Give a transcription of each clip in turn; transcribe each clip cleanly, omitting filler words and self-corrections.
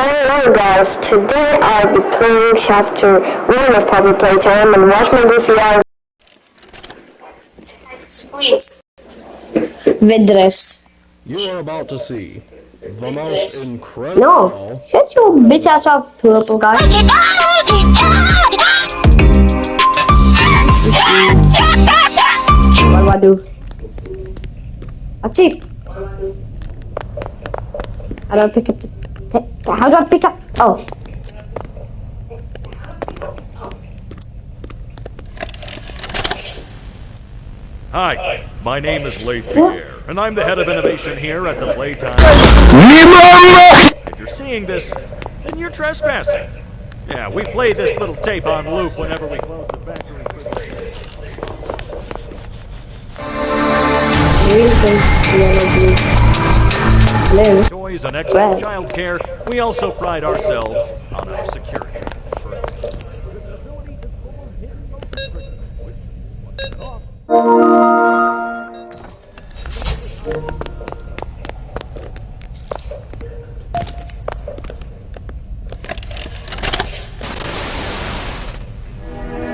Hello guys, today I'll be playing chapter 1 of Puppy Playtime and watch my goofy eyes. Vidress. You are about to see the most incredible. No, shut your bitch ass up, purple guy. What do I do? That's it. How do I pick up the... How do I pick up... Oh. Hi, my name is Leif Pierre, and I'm the head of innovation here at the Playtime. If you're seeing this, then you're trespassing. Yeah, we play this little tape on loop whenever we close the factory for the day. Hello. Toys and excellent child care, we also pride ourselves on our security.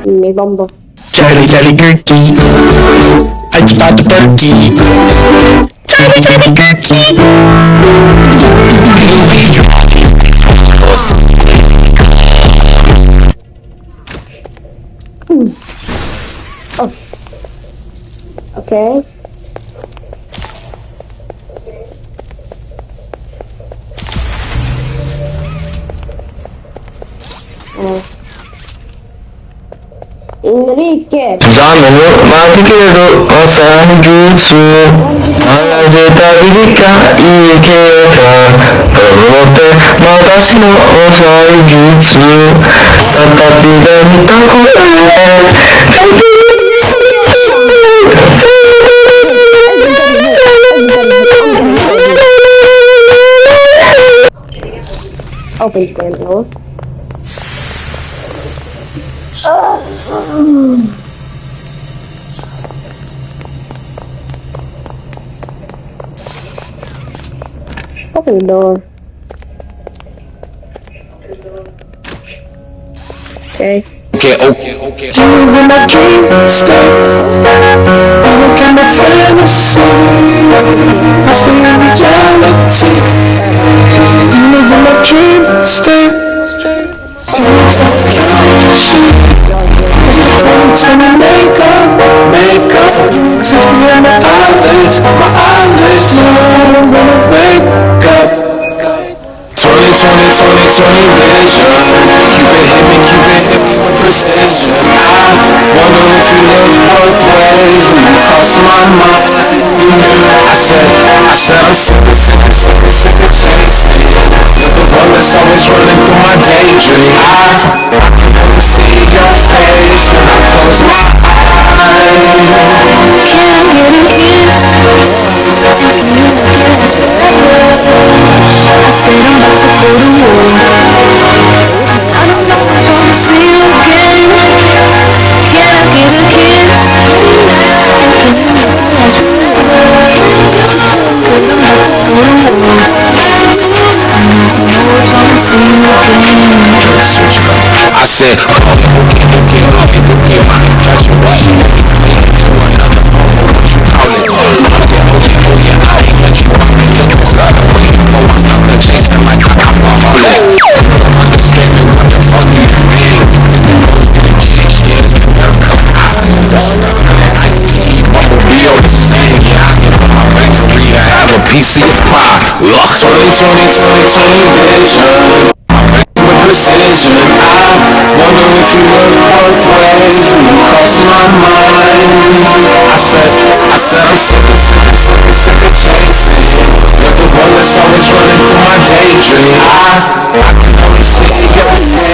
Me bumble. Charlie, Charlie, Gertie. I just bought the turkey. Charlie, Charlie, Gertie. Oh. Okay. Enrique. Zameno matikedo asanjutsu Anazeta irika ikeka Promote watashi no osaijutsu Tatapi ga mitako Open stand door. Open the door. Okay. Okay. You live in my dream state. I look at my fantasy. I stay in reality. You live in my dream state. Anytime I count shit. That's the only time you make up. You exist behind my eyelids. So I don't wanna wake up. 2020 vision. Keep it hit me with precision. I wonder if you look both ways. You cross my mind. I said I'm sick of chasing. You're the one that's always running through my daydream. I can only see your face when I close my eyes. Can I get a kiss? I said I'm about to go to war. I don't know if I'ma see you again. Can I get a kiss? I said I'm about to go to war. I don't know if I'ma see you again. Switch it up. I said, okay, my infatuation. To another phone, what you call it? Oh yeah, I ain't let you on me. You started waiting for us, I'm the chasing like I'm a holic. You don't understand me, what the fuck you mean? The nose getting cheese, the nerve come eyes. That iced tea, Bumblebee, the same. Yeah, I can put my bakery to have a piece of your pie. 2020 vision. With precision, I wonder if you look both ways. You cross my mind. I said I'm sick of chasing. You're the one that's always running through my daydream. I can only see your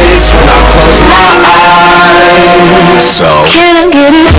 face when I close my eyes. So can I get it?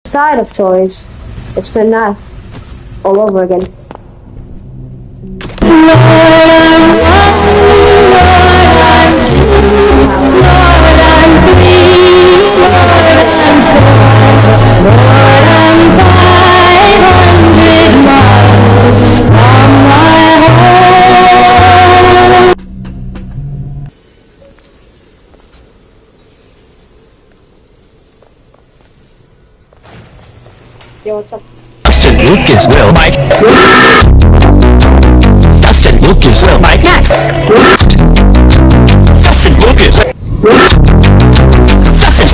side of toys. It's FNAF all over again. Yo, what's up? Dustin Lucas, Lil Mike. Dustin Lucas, Lil Mike. Next. Dustin Lucas. Dustin.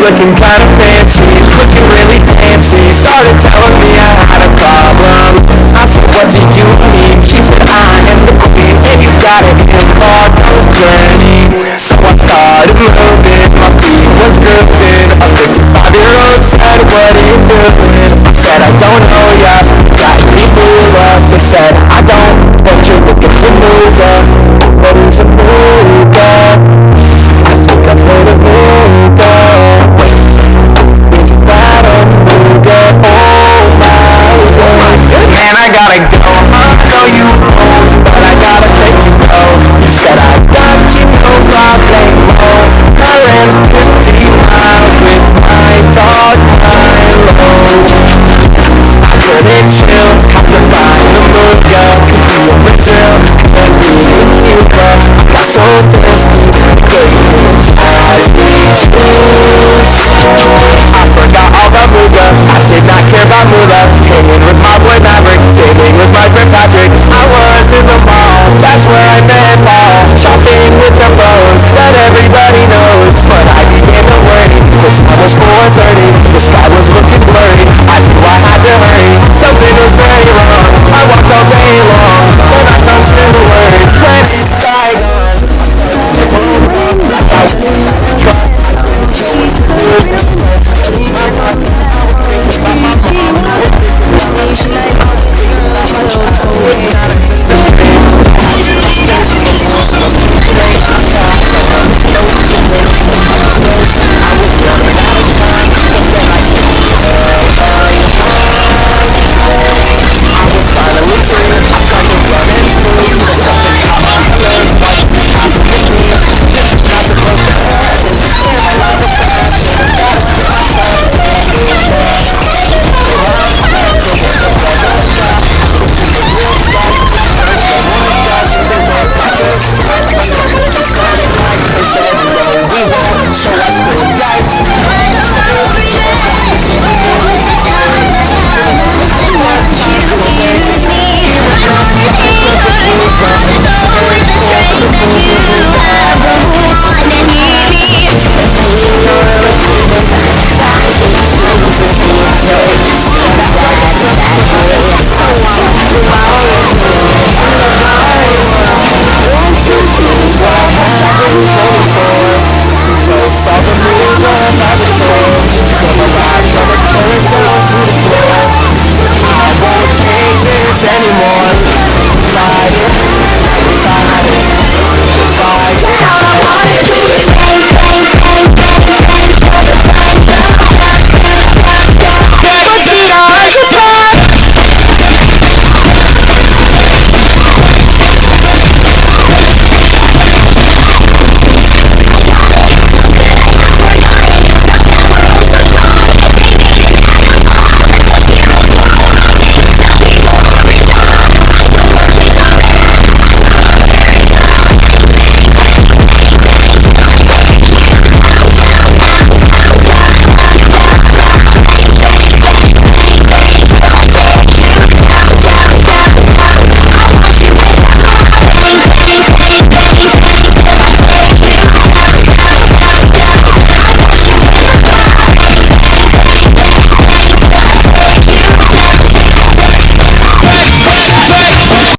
Looking kinda fancy, looking really fancy. Started telling me I had a problem. I said, what do you mean? She said, I am the queen, and you gotta embark on this journey. So I started moving, my feet was grooving. A 55-year-old said, what are you doing? I said, I don't know yet.